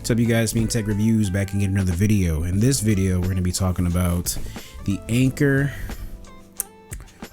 What's up, you guys? Me and Tech Reviews back again, another video. In this video, we're going to be talking about the Anker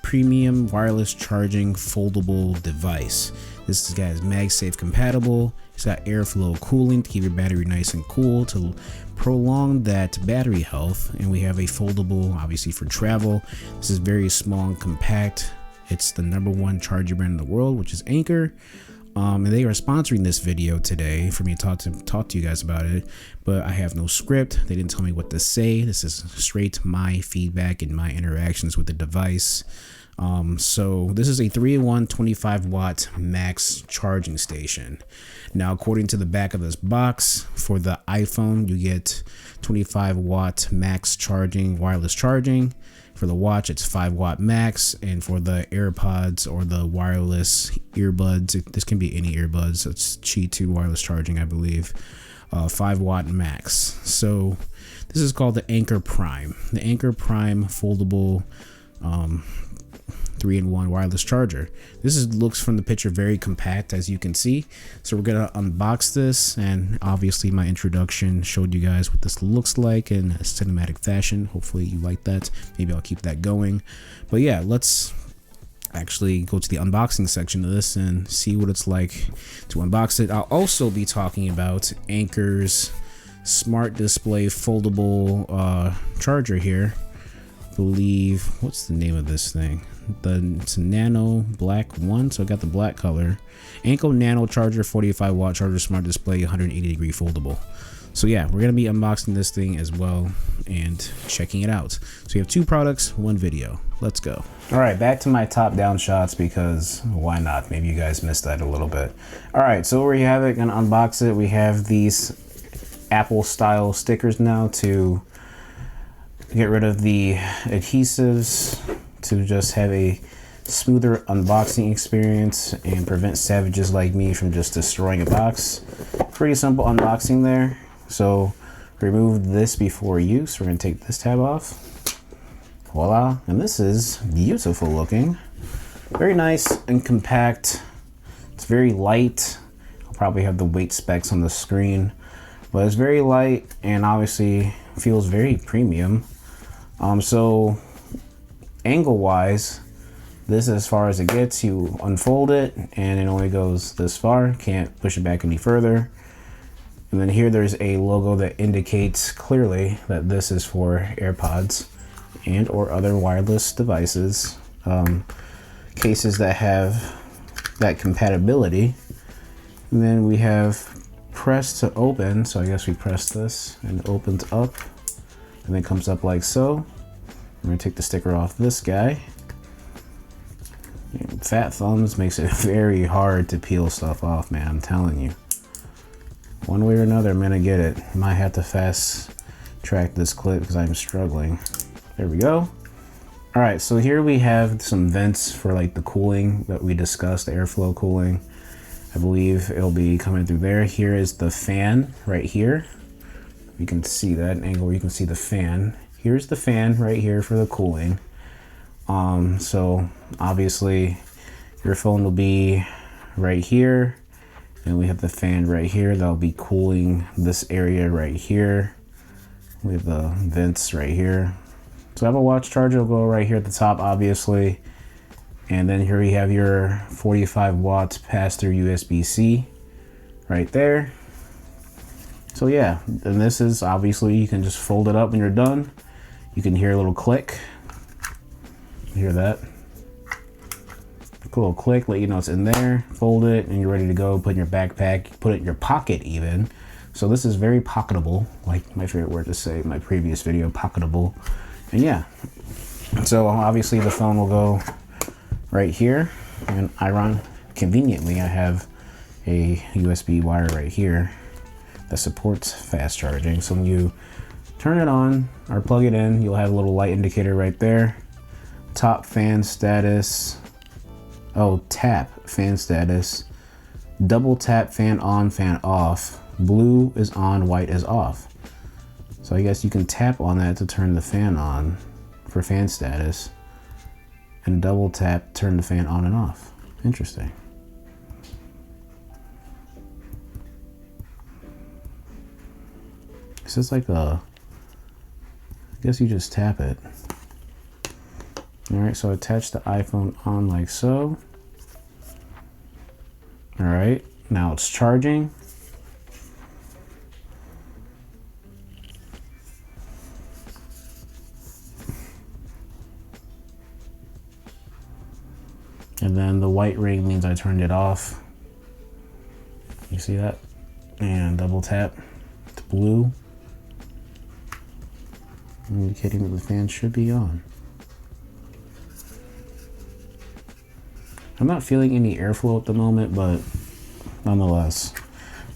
Premium Wireless Charging Foldable Device. This guy is MagSafe compatible. It's got airflow cooling to keep your battery nice and cool to prolong that battery health. And we have a foldable, obviously, for travel. This is very small and compact. It's the #1 charger brand in the world, which is Anker. And they are sponsoring this video today for me to talk to you guys about it, but I have no script. They didn't tell me what to say. This is straight my feedback and my interactions with the device. So this is a 3-in-1 25-watt max charging station. Now, according to the back of this box, for the iPhone, you get 25-watt max charging, wireless charging. For the watch, it's 5-watt max, and for the AirPods or the wireless earbuds, this can be any earbuds. It's Qi 2 wireless charging, I believe, 5-watt max. So this is called the Anker Prime, the Anker Prime Foldable 3-in-1 wireless charger. This looks from the picture very compact, as you can see. So we're gonna unbox this, and obviously my introduction showed you guys what this looks like in a cinematic fashion. Hopefully you like that. Maybe I'll keep that going. But yeah, let's actually go to the unboxing section of this and see what it's like to unbox it. I'll also be talking about Anker's smart display foldable charger here. I believe, what's the name of this thing? It's a Nano black one, so I got the black color. Anker Nano charger, 45-watt charger, smart display, 180-degree foldable. So yeah, we're gonna be unboxing this thing as well and checking it out. So you have 2 products, 1 video. Let's go. All right, back to my top-down shots, because why not? Maybe you guys missed that a little bit. All right, so we have it. Gonna unbox it. We have these Apple-style stickers now to get rid of the adhesives, to just have a smoother unboxing experience and prevent savages like me from just destroying a box. Pretty simple unboxing there. So remove this before use. We're gonna take this tab off. Voila, and this is beautiful looking. Very nice and compact. It's very light. I'll probably have the weight specs on the screen, but it's very light and obviously feels very premium. So angle wise, this is as far as it gets. You unfold it and it only goes this far, can't push it back any further. And then here there's a logo that indicates clearly that this is for AirPods and or other wireless devices, cases that have that compatibility. And then we have press to open, so I guess we press this and it opens up and then comes up like so. I'm gonna take the sticker off this guy. Fat thumbs makes it very hard to peel stuff off, man, I'm telling you. One way or another, I'm gonna get it. Might have to fast track this clip because I'm struggling. There we go. All right, so here we have some vents for like the cooling that we discussed, the airflow cooling. I believe it'll be coming through there. Here is the fan right here. You can see that angle where you can see the fan. Here's the fan right here for the cooling. So obviously your phone will be right here, and we have the fan right here that'll be cooling this area right here. We have the vents right here. So Apple Watch charger will go right here at the top, obviously. And then here we have your 45 watts pass-through USB-C right there. So yeah, and this is obviously, you can just fold it up when you're done. You can hear a little click. You hear that? A little click, let you know it's in there. Fold it and you're ready to go. Put it in your backpack, put it in your pocket even. So this is very pocketable, like my favorite word to say in my previous video, pocketable. And yeah, so obviously the phone will go right here. And conveniently, I have a USB wire right here that supports fast charging. So when you turn it on or plug it in, you'll have a little light indicator right there. Top fan status. Oh, tap fan status. Double tap fan on, fan off. Blue is on, white is off. So I guess you can tap on that to turn the fan on for fan status, and double tap, turn the fan on and off. Interesting. Is this like a, I guess you just tap it. All right, so attach the iPhone on like so. All right, now it's charging. And then the white ring means I turned it off. You see that? And double tap to blue, indicating that the fan should be on. I'm not feeling any airflow at the moment, but nonetheless.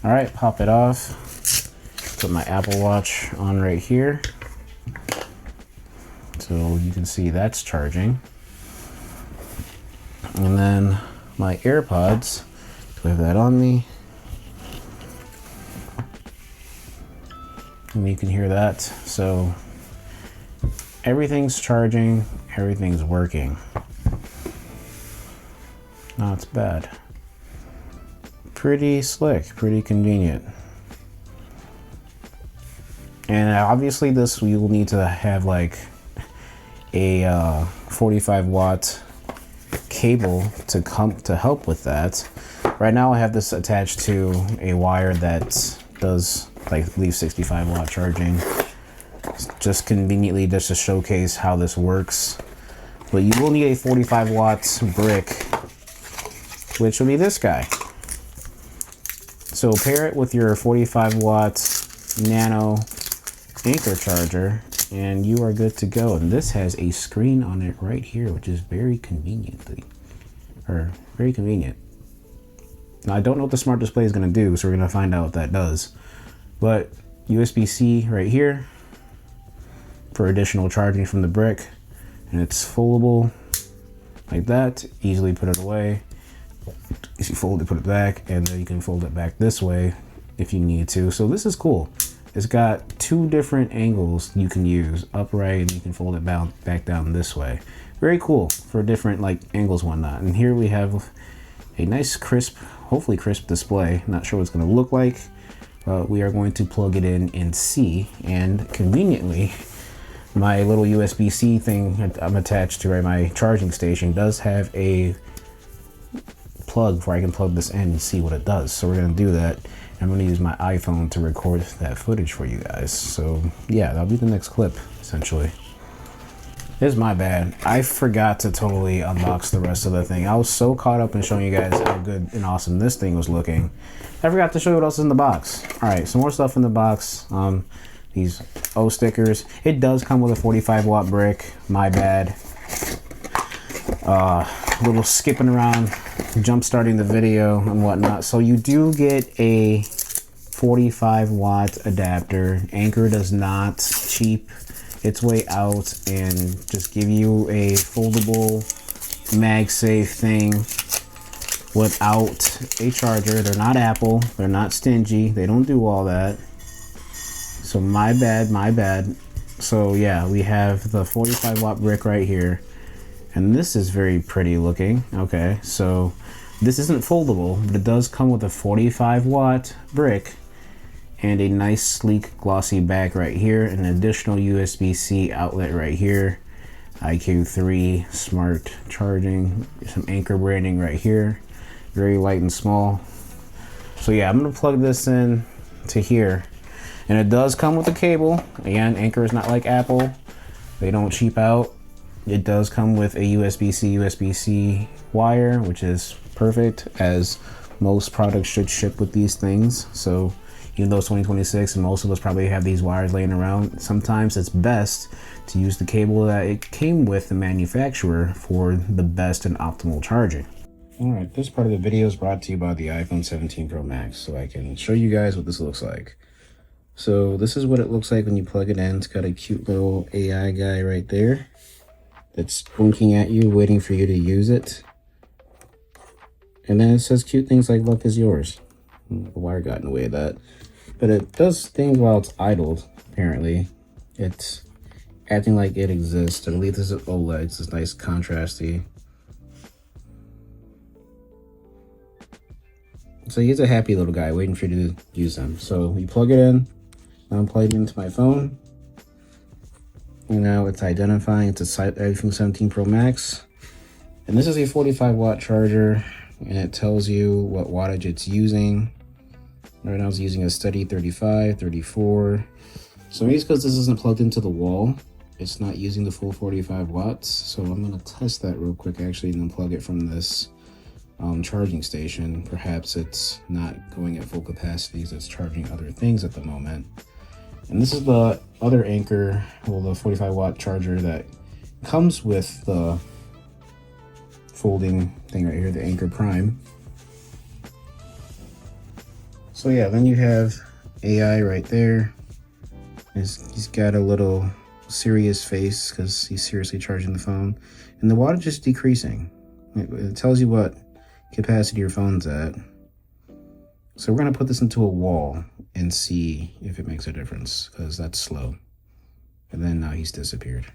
All right, pop it off. Put my Apple Watch on right here. So you can see that's charging. And then my AirPods, do I have that on me? And you can hear that. So everything's charging, everything's working. Not bad. Pretty slick, pretty convenient. And obviously this you will need to have like a 45 watt cable to help with that. Right now I have this attached to a wire that does like leave 65 watt charging, just conveniently just to showcase how this works. But you will need a 45 watt brick, which will be this guy. So pair it with your 45 watt Nano Anker charger and you are good to go. And this has a screen on it right here, which is very convenient. Now I don't know what the smart display is going to do, so we're going to find out what that does. But USB-C right here for additional charging from the brick, and it's foldable like that. Easily put it away. If you fold it, put it back, and then you can fold it back this way if you need to. So this is cool. It's got two different angles you can use, upright, and you can fold it back down this way. Very cool for different like angles, whatnot. And here we have a nice crisp, hopefully crisp display. Not sure what it's going to look like, but we are going to plug it in and see. And conveniently, my little USB-C thing I'm attached to, right, my charging station, does have a plug where I can plug this in and see what it does. So we're going to do that. I'm going to use my iPhone to record that footage for you guys. So yeah, that'll be the next clip, essentially. It's my bad. I forgot to totally unbox the rest of the thing. I was so caught up in showing you guys how good and awesome this thing was looking. I forgot to show you what else is in the box. All right, some more stuff in the box. These O stickers. It does come with a 45 watt brick. My bad. A little skipping around, jump starting the video and whatnot. So you do get a 45 watt adapter. Anker does not cheap its way out and just give you a foldable MagSafe thing without a charger. They're not Apple, they're not stingy, they don't do all that. So my bad. So yeah, we have the 45 watt brick right here, and this is very pretty looking. Okay, so this isn't foldable, but it does come with a 45 watt brick and a nice sleek glossy back right here, an additional USB-C outlet right here, IQ3 smart charging, some Anker branding right here, very light and small. So yeah, I'm gonna plug this in to here, and it does come with a cable. Again, Anker is not like Apple, they don't cheap out. It does come with a USB-C wire, which is perfect, as most products should ship with these things. So even though it's 2026 and most of us probably have these wires laying around, sometimes it's best to use the cable that it came with the manufacturer for the best and optimal charging. All right, this part of the video is brought to you by the iPhone 17 Pro Max, so I can show you guys what this looks like. So this is what it looks like when you plug it in. It's got a cute little AI guy right there that's blinking at you, waiting for you to use it. And then it says cute things like "luck is yours." The wire got in the way of that. But it does things while it's idled, apparently. It's acting like it exists. I believe this is OLED. It's nice contrasty. So he's a happy little guy waiting for you to use them. So you plug it in, Now I'm plugging into my phone. And now it's identifying it's a iPhone 17 Pro Max. And this is a 45-watt charger, and it tells you what wattage it's using. Right now it's using a steady 35, 34. So maybe it's because this isn't plugged into the wall. It's not using the full 45 watts. So I'm gonna test that real quick actually and unplug it from this charging station. Perhaps it's not going at full capacity, so it's charging other things at the moment. And this is the other Anker, well, the 45-watt charger that comes with the folding thing right here, the Anker Prime. So yeah, then you have AI right there. He's got a little serious face because he's seriously charging the phone. And the wattage is decreasing. It tells you what capacity your phone's at. So we're gonna put this into a wall and see if it makes a difference, because that's slow. And then now he's disappeared.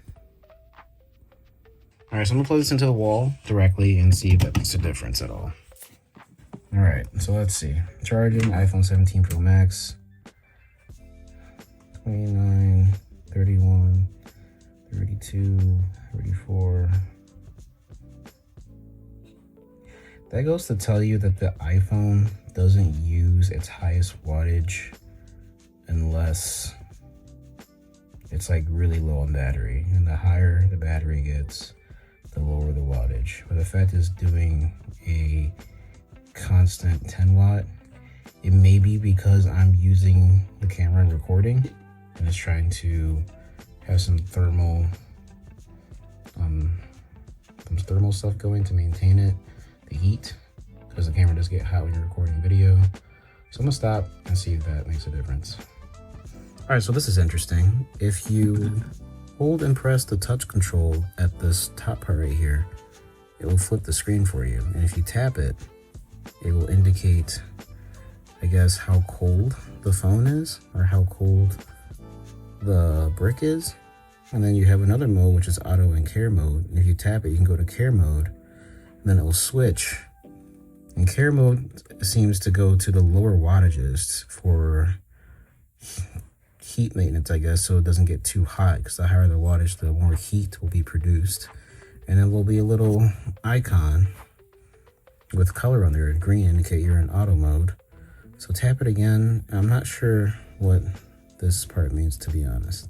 All right, so I'm gonna plug this into the wall directly and see if that makes a difference at all. All right, so let's see. Charging iPhone 17 Pro Max. 29, 31, 32, 34. That goes to tell you that the iPhone doesn't use its highest wattage unless it's like really low on battery. And the higher the battery gets, the lower the wattage. But the fact is doing a constant 10 watt, it may be because I'm using the camera and recording and it's trying to have some thermal stuff going to maintain it, the heat, because the camera does get hot when you're recording video. So I'm gonna stop and see if that makes a difference. All right, so this is interesting. If you hold and press the touch control at this top part right here, it will flip the screen for you. And if you tap it, it will indicate, I guess, how cold the phone is or how cold the brick is. And then you have another mode, which is auto and care mode. And if you tap it, you can go to care mode, and then it will switch. And care mode seems to go to the lower wattages for heat maintenance, I guess, so it doesn't get too hot, because the higher the wattage, the more heat will be produced. And then will be a little icon with color on there, green, indicate you're in auto mode. So tap it again. I'm not sure what this part means, to be honest,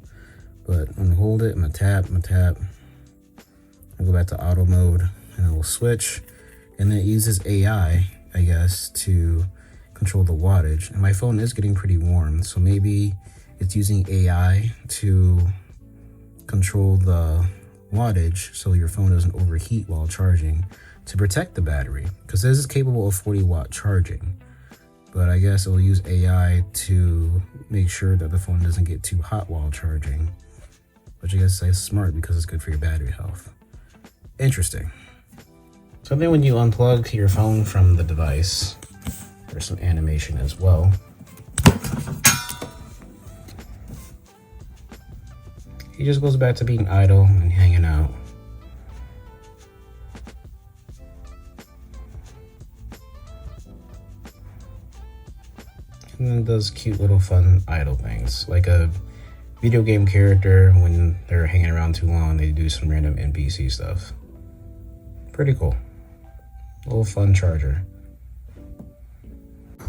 but I'm gonna hold it, I'm gonna tap, I'll go back to auto mode, and it will switch. And then it uses AI, I guess, to control the wattage. And my phone is getting pretty warm, so maybe it's using AI to control the wattage so your phone doesn't overheat while charging, to protect the battery, because this is capable of 40-watt charging. But I guess it'll use AI to make sure that the phone doesn't get too hot while charging, which I guess is smart because it's good for your battery health. Interesting. So then when you unplug your phone from the device, there's some animation as well. He just goes back to being idle and hanging out. And then does cute little fun idle things, like a video game character when they're hanging around too long, they do some random NPC stuff. Pretty cool. A little fun charger.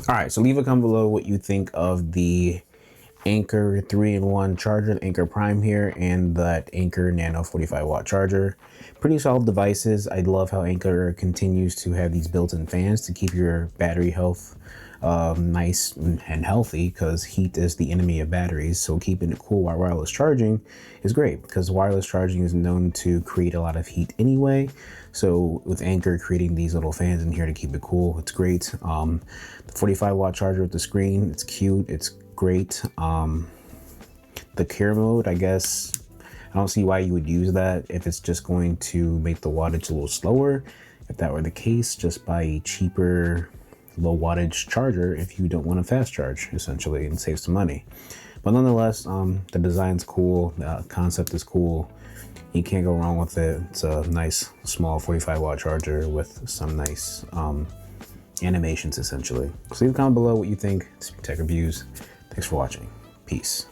All right, so leave a comment below what you think of the Anker 3-in-1 charger, the Anker Prime here, and that Anker Nano 45-watt charger. Pretty solid devices. I love how Anker continues to have these built-in fans to keep your battery health nice and healthy, because heat is the enemy of batteries. So keeping it cool while wireless charging is great, because wireless charging is known to create a lot of heat anyway. So with Anker creating these little fans in here to keep it cool, it's great. The 45-watt charger with the screen, it's cute, it's great. The care mode, I guess, I don't see why you would use that if it's just going to make the wattage a little slower. If that were the case, just buy a cheaper low wattage charger if you don't want a fast charge, essentially, and save some money. But nonetheless, the design's cool, the concept is cool. You can't go wrong with it. It's a nice small 45-watt charger with some nice animations, essentially. So leave a comment below what you think. It's Tech Reviews. Thanks for watching. Peace.